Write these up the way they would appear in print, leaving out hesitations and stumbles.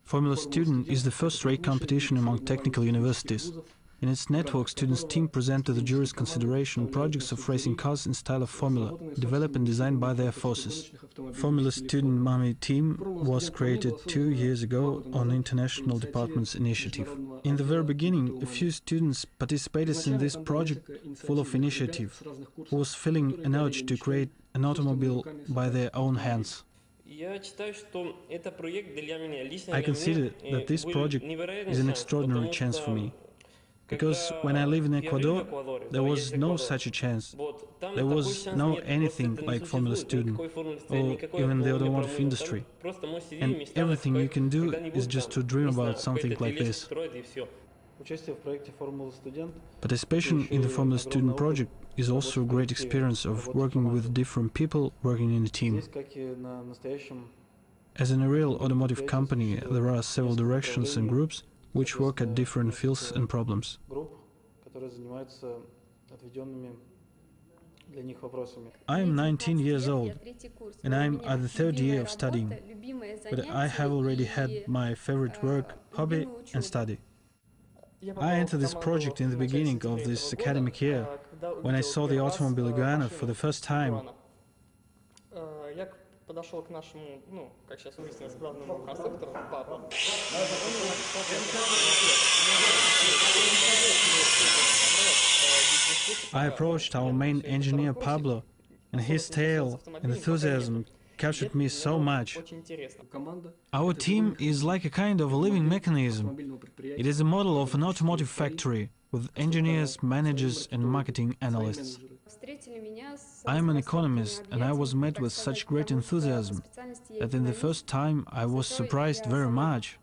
Formula Student is the first-rate competition among technical universities. In its network, students' team present to the jury's consideration projects of racing cars in style of Formula, developed and designed by their forces. Formula Student Mami team was created 2 years ago on International Department's initiative. In the very beginning, a few students participated in this project full of initiative, who was feeling an urge to create an automobile by their own hands. I consider that this project is an extraordinary chance for me. Because when I live in Ecuador, there was no such a chance. There was no anything like Formula Student, or even the automotive industry. And everything you can do is just to dream about something like this. Participation in the Formula Student project is also a great experience of working with different people working in a team. As in a real automotive company, there are several directions and groups which work at different fields and problems. I am 19 years old, and I am at the third year of studying, but I have already had my favorite work, hobby and study. I entered this project in the beginning of this academic year, when I saw the automobile iguana for the first time. I approached our main engineer Pablo, and his tale and enthusiasm captured me so much. Our team is like a kind of a living mechanism. It is a model of an automotive factory, with engineers, managers and marketing analysts. I am an economist, and I was met with such great enthusiasm that in the first time I was surprised very much.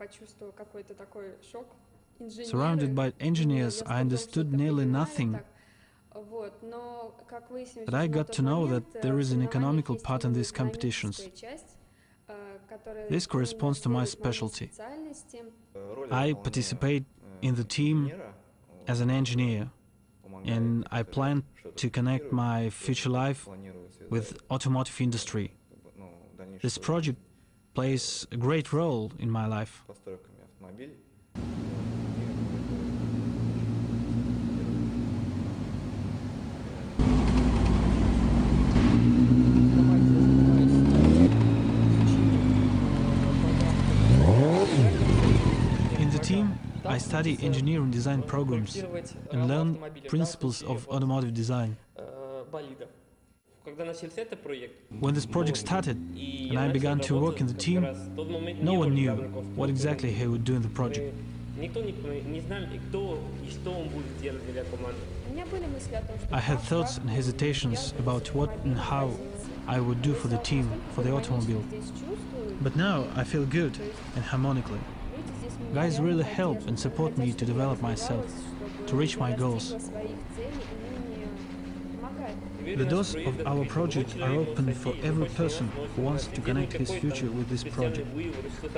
Surrounded by engineers, I understood nearly nothing. But I got to know that there is an economical part in these competitions. This corresponds to my specialty. I participate in the team as an engineer, and I plan to connect my future life with automotive industry. This project plays a great role in my life. In the team, I study engineering design programs and learn principles of automotive design. When this project started and I began to work in the team, no one knew what exactly he would do in the project. I had thoughts and hesitations about what and how I would do for the team, for the automobile. But now I feel good and harmonically. Guys really help and support me to develop myself, to reach my goals. The doors of our project are open for every person who wants to connect his future with this project,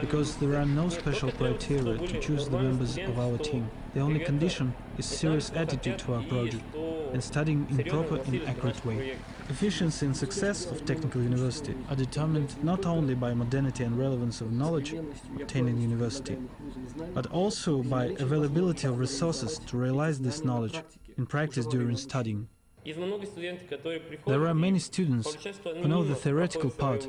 because there are no special criteria to choose the members of our team. The only condition is serious attitude to our project and studying in proper and accurate way. Efficiency and success of technical university are determined not only by modernity and relevance of knowledge obtained in university, but also by availability of resources to realize this knowledge in practice during studying. There are many students who know the theoretical part,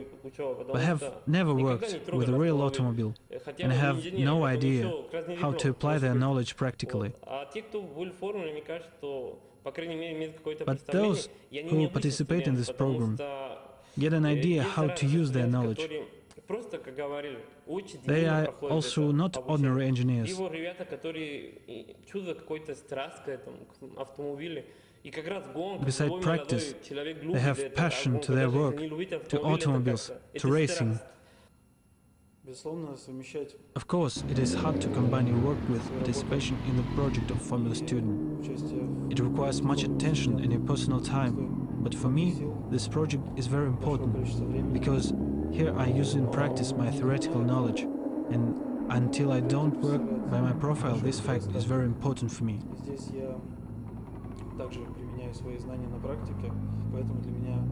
but have never worked with a real automobile and have no idea how to apply their knowledge practically. But those who participate in this program get an idea how to use their knowledge. They are also not ordinary engineers. Beside practice, they have passion to their work, to automobiles, to racing. Of course, it is hard to combine your work with participation in the project of Formula Student. It requires much attention and your personal time, but for me, this project is very important, because here I use in practice my theoretical knowledge, and until I don't work by my profile, this fact is very important for me. Также применяю свои знания на практике, поэтому для меня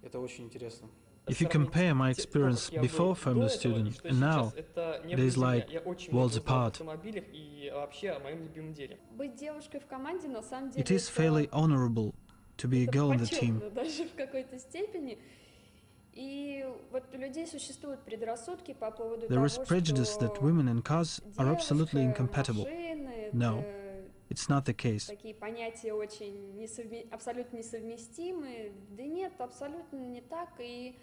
это очень интересно. If you compare my experience before Formula Student and now, it is like worlds apart. It is fairly honorable to be a girl in the team. There is prejudice that women and cars are absolutely incompatible. No, it's not the case. Такие понятия очень абсолютно несовместимы. Да нет, абсолютно не так. И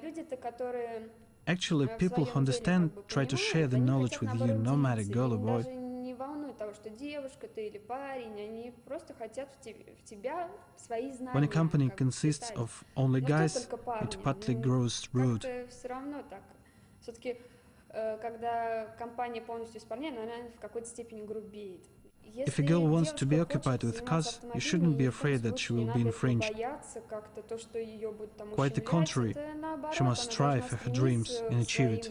люди-то, которые Actually, people who understand try to share the knowledge with you, no matter girl or boy. даже не волнует того, что девушка ты или парень, они просто хотят в тебя свои знания. When a company consists of only guys, it partly grows rude. Все равно так. Все-таки, когда компания полностью с парнями, она в какой-то степени грубеет. If a girl wants to be occupied with cars, you shouldn't be afraid that she will be infringed. Quite the contrary, she must strive for her dreams and achieve it.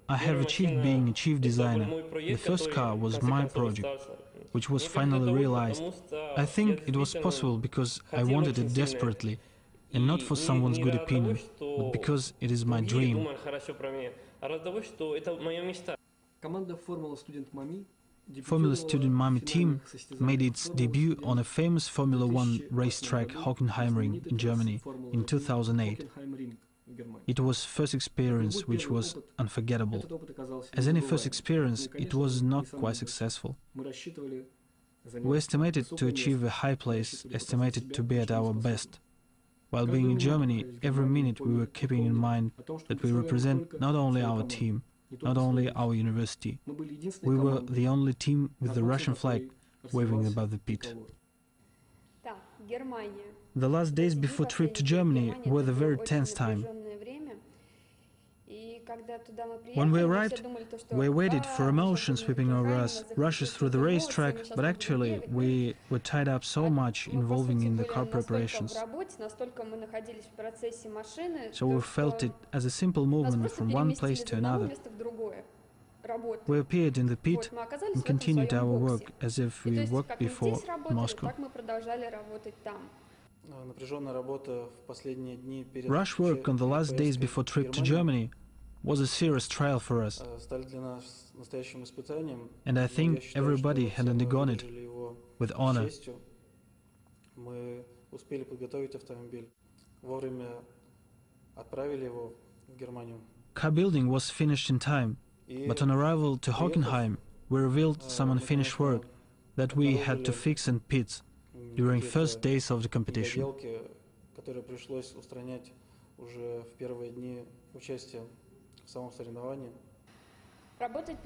I have achieved being a chief designer. The first car was my project, which was finally realized. I think it was possible because I wanted it desperately, and not for someone's good opinion, but because it is my dream. Formula Student Mami team made its debut on a famous Formula One racetrack Hockenheimring in Germany in 2008. It was first experience which was unforgettable. As any first experience, it was not quite successful. We estimated to achieve a high place, estimated to be at our best. While being in Germany, every minute we were keeping in mind that we represent not only our team, not only our university. We were the only team with the Russian flag waving above the pit. The last days before trip to Germany were the very tense time. When we arrived, we waited for emotion sweeping over us, rushes through the racetrack, but actually we were tied up so much involving in the car preparations. So we felt it as a simple movement from one place to another. We appeared in the pit and continued our work as if we worked before in Moscow. Rush work on the last days before trip to Germany was a serious trial for us, and I think everybody had undergone it with honor. Car building was finished in time, but on arrival to Hockenheim, we revealed some unfinished work that we had to fix in pits during first days of the competition.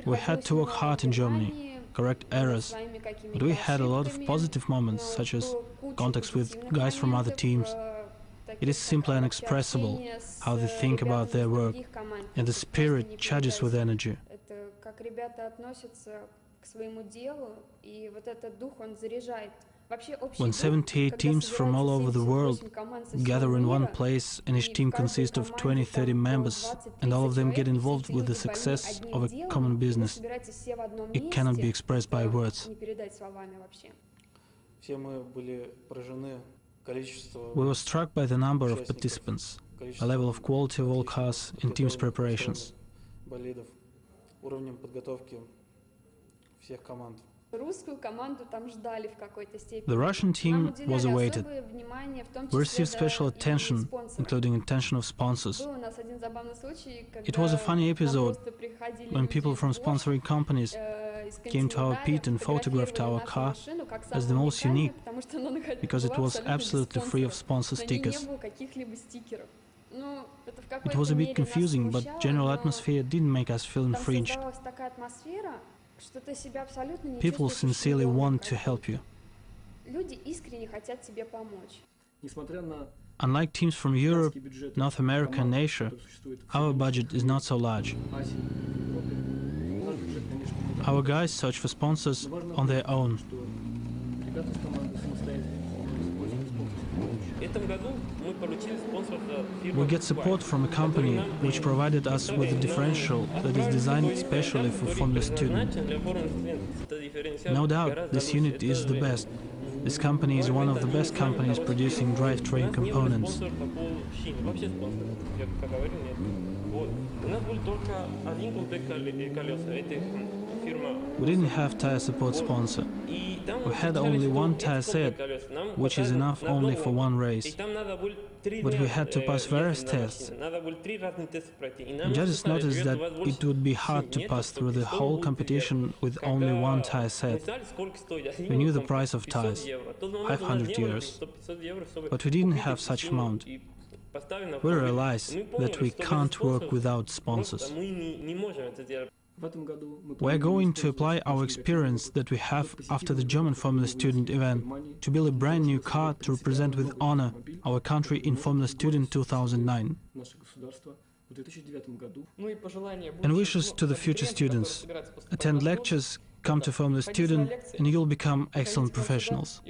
We had to work hard in Germany, correct errors, but we had a lot of positive moments, such as contacts with guys from other teams. It is simply inexpressible how they think about their work, and the spirit charges with energy. When 78 teams from all over the world gather in one place and each team consists of 20-30 members and all of them get involved with the success of a common business, it cannot be expressed by words. We were struck by the number of participants, the level of quality of all cars and teams' preparations. The Russian team was awaited. We received special attention, including attention of sponsors. It was a funny episode when people from sponsoring companies came to our pit and photographed our car as the most unique, because it was absolutely free of sponsor stickers. It was a bit confusing, but general atmosphere didn't make us feel infringed. People sincerely want to help you. Unlike teams from Europe, North America and Asia, our budget is not so large. Our guys search for sponsors on their own. We get support from a company which provided us with a differential that is designed especially for Formula Student. No doubt, this unit is the best. This company is one of the best companies producing drivetrain components. We didn't have tire support sponsor. We had only one tire set, which is enough only for one race. But we had to pass various tests. Judges noticed that it would be hard to pass through the whole competition with only one tire set. We knew the price of tires, 500 euros, but we didn't have such amount. We realized that we can't work without sponsors. We're going to apply our experience that we have after the German Formula Student event to build a brand new car to represent with honor our country in Formula Student 2009. And wishes to the future students: attend lectures, come to Formula Student, and you'll become excellent professionals.